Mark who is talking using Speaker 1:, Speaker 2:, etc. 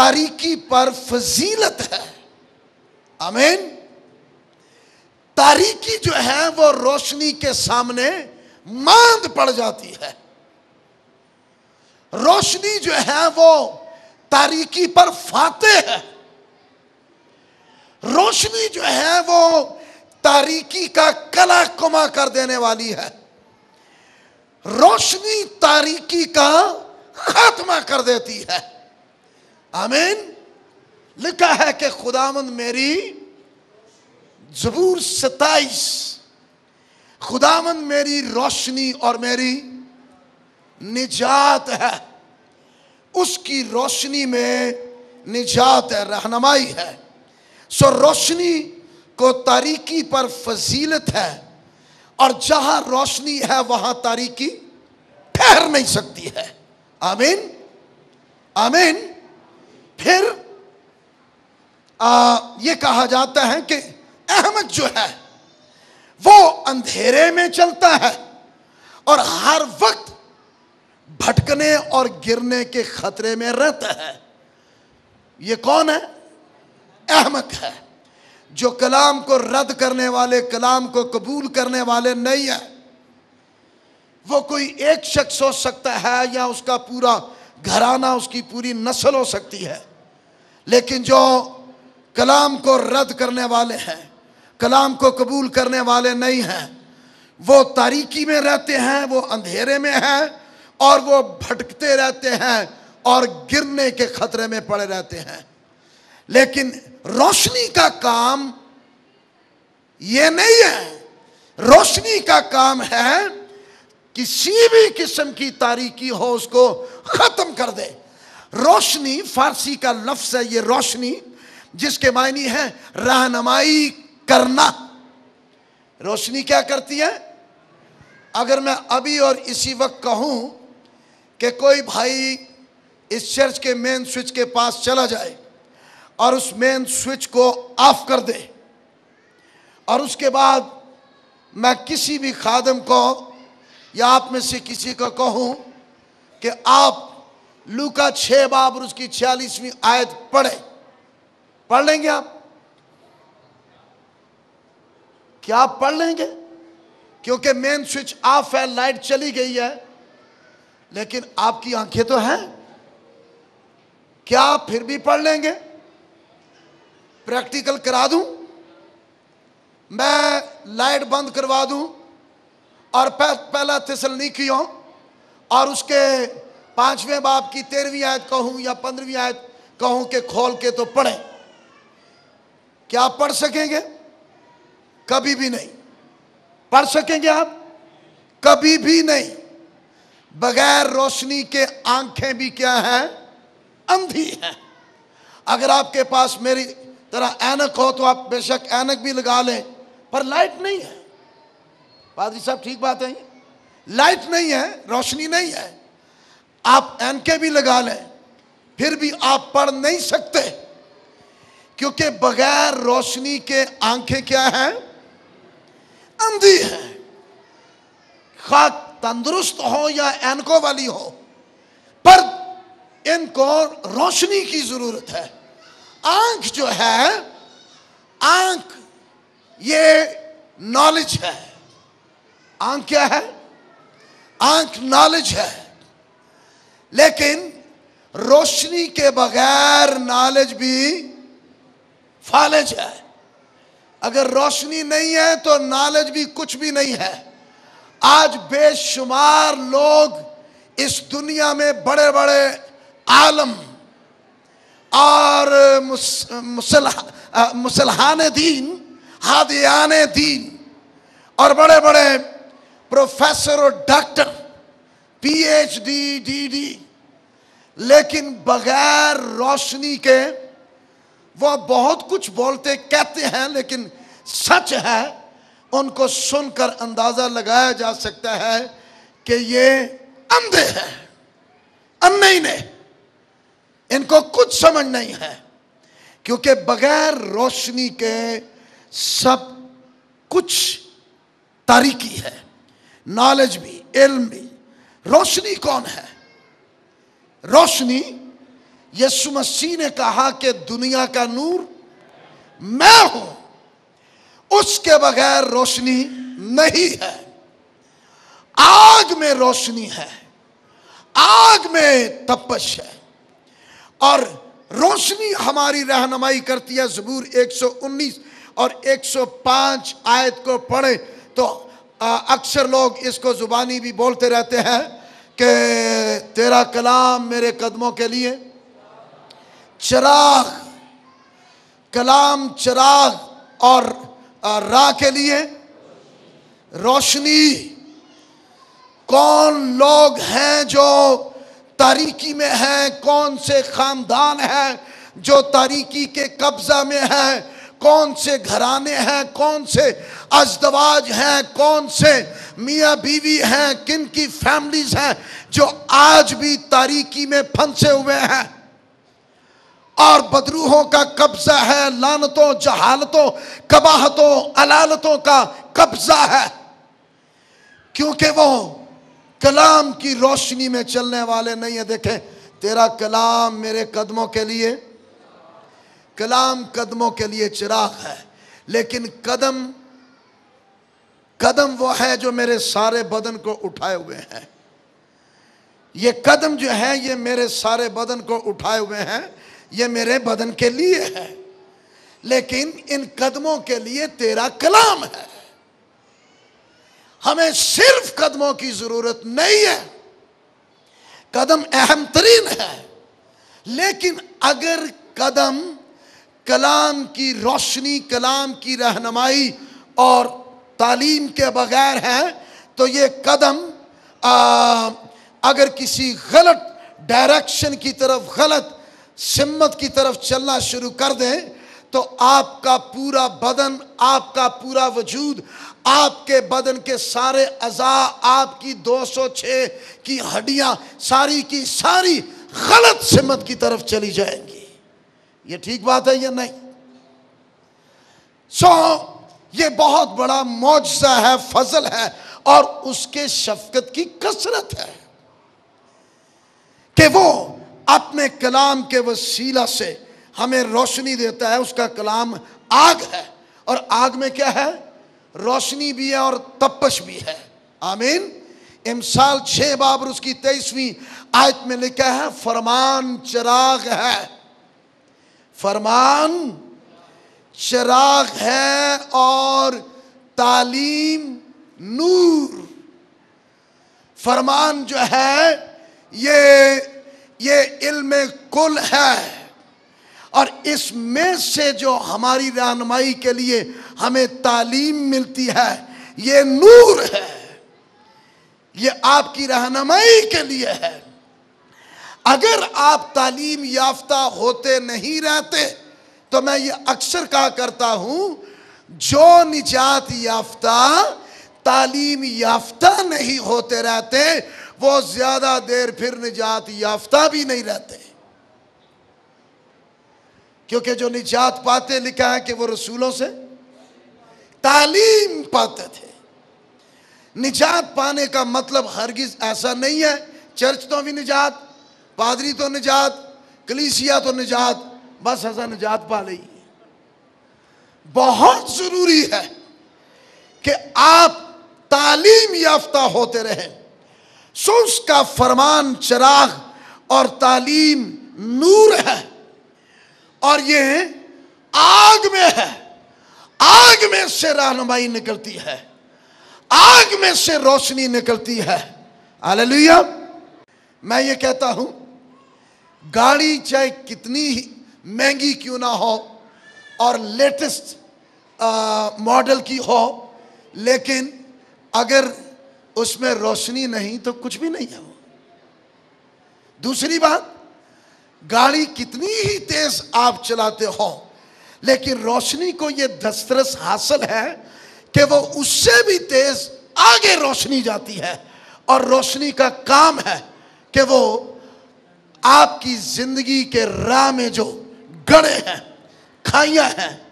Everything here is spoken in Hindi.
Speaker 1: तारीकी पर फजीलत है। आमीन। तारीकी जो है वो रोशनी के सामने मांद पड़ जाती है। रोशनी जो है वो तारीकी पर फाते है। रोशनी जो है वो तारीकी का कला कुमा कर देने वाली है। रोशनी तारीकी का खात्मा कर देती है। आमीन। लिखा है कि खुदावंद मेरी ज़बूर 27, खुदावंद मेरी रोशनी और मेरी निजात है। उसकी रोशनी में निजात है, रहनुमाई है। सो रोशनी को तारीकी पर फजीलत है, और जहां रोशनी है वहां तारीकी ठहर नहीं सकती है। आमीन। आमीन। फिर ये कहा जाता है कि अहमक जो है वो अंधेरे में चलता है और हर वक्त भटकने और गिरने के खतरे में रहता है। ये कौन है? अहमक है, जो कलाम को रद्द करने वाले, कलाम को कबूल करने वाले नहीं है। वो कोई एक शख्स हो सकता है या उसका पूरा घराना, उसकी पूरी नस्ल हो सकती है, लेकिन जो कलाम को रद्द करने वाले हैं, कलाम को कबूल करने वाले नहीं हैं, वो तारीकी में रहते हैं, वो अंधेरे में हैं और वो भटकते रहते हैं और गिरने के खतरे में पड़े रहते हैं। लेकिन रोशनी का काम ये नहीं है। रोशनी का काम है किसी भी किस्म की तारीकी हो उसको खत्म कर दे। रोशनी फारसी का लफ्ज है, ये रोशनी, जिसके मायने है रहनुमाई करना। रोशनी क्या करती है? अगर मैं अभी और इसी वक्त कहूं कि कोई भाई इस चर्च के मेन स्विच के पास चला जाए और उस मेन स्विच को ऑफ कर दे, और उसके बाद मैं किसी भी खादम को या आप में से किसी को कहूं कि आप लूका 6 बाब और उसकी 46वीं आयत पढ़ लेंगे आप? क्या आप पढ़ लेंगे? क्योंकि मेन स्विच ऑफ है, लाइट चली गई है, लेकिन आपकी आंखें तो हैं। क्या आप फिर भी पढ़ लेंगे? प्रैक्टिकल करा दूं? मैं लाइट बंद करवा दूं और पहला थिस्सलुनीकियों और उसके 5वें बाब की 13वीं आयत कहूं या 15वीं आयत कहूं कि खोल के तो पढ़ें? क्या आप पढ़ सकेंगे? कभी भी नहीं पढ़ सकेंगे आप, कभी भी नहीं। बगैर रोशनी के आंखें भी क्या है? अंधी हैं। अगर आपके पास मेरी तरह ऐनक हो तो आप बेशक ऐनक भी लगा लें, पर लाइट नहीं है। पादरी साहब ठीक बात है, लाइट नहीं है, रोशनी नहीं है। आप ऐनकें भी लगा लें, फिर भी आप पढ़ नहीं सकते, क्योंकि बगैर रोशनी के आंखें क्या है? अंधी है। खा तंदुरुस्त हो या ऐनकों वाली हो, पर इनको रोशनी की जरूरत है। आंख जो है, आंख ये नॉलेज है। आंख क्या है? आंख नॉलेज है। लेकिन रोशनी के बगैर नॉलेज भी फालिज है। अगर रोशनी नहीं है तो नॉलेज भी कुछ भी नहीं है। आज बेशुमार लोग इस दुनिया में बड़े बड़े आलम और मुसलहाने दीन, हादियाने दीन और बड़े बड़े प्रोफेसर और डॉक्टर, पीएचडी, डीडी, लेकिन बगैर रोशनी के वो बहुत कुछ बोलते कहते हैं, लेकिन सच है उनको सुनकर अंदाजा लगाया जा सकता है कि ये अंधे हैं, अन्ने ही नहीं, इनको कुछ समझ नहीं है। क्योंकि बगैर रोशनी के सब कुछ तारीकी है, नॉलेज भी, इल्म भी। रोशनी कौन है? रोशनी यीशु मसीह ने कहा कि दुनिया का नूर मैं हूं, उसके बगैर रोशनी नहीं है। आग में रोशनी है, आग में तपश है, और रोशनी हमारी रहनुमाई करती है। ज़बूर 119 और 105 आयत को पढ़े तो अक्सर लोग इसको जुबानी भी बोलते रहते हैं कि तेरा कलाम मेरे कदमों के लिए चिराग, कलाम चिराग और राह के लिए रोशनी। कौन लोग हैं जो तारीकी में हैं, कौन से खानदान हैं जो तारीकी के कब्जा में हैं, कौन से घराने हैं, कौन से अज़दवाज हैं, कौन से मियाँ बीवी हैं, किन की फैमिलीज हैं जो आज भी तारीकी में फंसे हुए हैं और बदरूहों का कब्जा है, लानतों, जहालतों, कबाहतों, अलालतों का कब्जा है, क्योंकि वो कलाम की रोशनी में चलने वाले नहीं है। देखें, तेरा कलाम मेरे कदमों के लिए, कलाम कदमों के लिए चिराग है, लेकिन कदम वो है जो मेरे सारे बदन को उठाए हुए हैं। ये कदम जो है ये मेरे सारे बदन को उठाए हुए हैं, ये मेरे बदन के लिए है, लेकिन इन कदमों के लिए तेरा कलाम है। हमें सिर्फ कदमों की जरूरत नहीं है, कदम अहम तरीन है, लेकिन अगर कदम कलाम की रोशनी, कलाम की रहनुमाई और तालीम के बगैर है तो ये कदम अगर किसी गलत डायरेक्शन की तरफ, गलत सिमत की तरफ चलना शुरू कर दें तो आपका पूरा बदन, आपका पूरा वजूद, आपके बदन के सारे अज़ा, आपकी 206 की हड्डियां सारी की सारी गलत सिमत की तरफ चली जाएंगी। ये ठीक बात है या नहीं? ये बहुत बड़ा मौजज़ा है, फजल है और उसके शफकत की कसरत है कि वो अपने कलाम के वसीला से हमें रोशनी देता है। उसका कलाम आग है, और आग में क्या है? रोशनी भी है और तपश भी है। आमीन। इमसाल 6 बाब उसकी 23वीं आयत में लिखा है, फरमान चिराग है, फरमान चिराग है और तालीम नूर। फरमान जो है ये इल्म कुल है, और इसमें से जो हमारी रहनुमाई के लिए हमें तालीम मिलती है ये नूर है, ये आपकी रहनुमाई के लिए है। अगर आप तालीम याफ्ता होते नहीं रहते तो मैं ये अक्सर कहा करता हूं, जो निजात याफ्ता तालीम याफ्ता नहीं होते रहते वो ज्यादा देर फिर निजात याफ्ता भी नहीं रहते, क्योंकि जो निजात पाते, लिखा है कि वो रसूलों से तालीम पाते थे। निजात पाने का मतलब हरगिज ऐसा नहीं है चर्च तो भी निजात, पादरी तो निजात, कलीसिया तो निजात, बस ऐसा निजात पा ली। बहुत जरूरी है कि आप तालीम याफ्ता होते रहें। सो उसका फरमान चिराग और तालीम नूर है, और ये आग में है। आग में से रहनुमाई निकलती है, आग में से रोशनी निकलती है। हालेलुया। मैं ये कहता हूं, गाड़ी चाहे कितनी ही महंगी क्यों ना हो और लेटेस्ट मॉडल की हो, लेकिन अगर उसमें रोशनी नहीं तो कुछ भी नहीं है वो। दूसरी बात, गाड़ी कितनी ही तेज आप चलाते हो, लेकिन रोशनी को ये दस्तरस हासिल है कि वो उससे भी तेज आगे रोशनी जाती है, और रोशनी का काम है कि वो आपकी जिंदगी के राह में जो गड़े हैं, खाइयां हैं,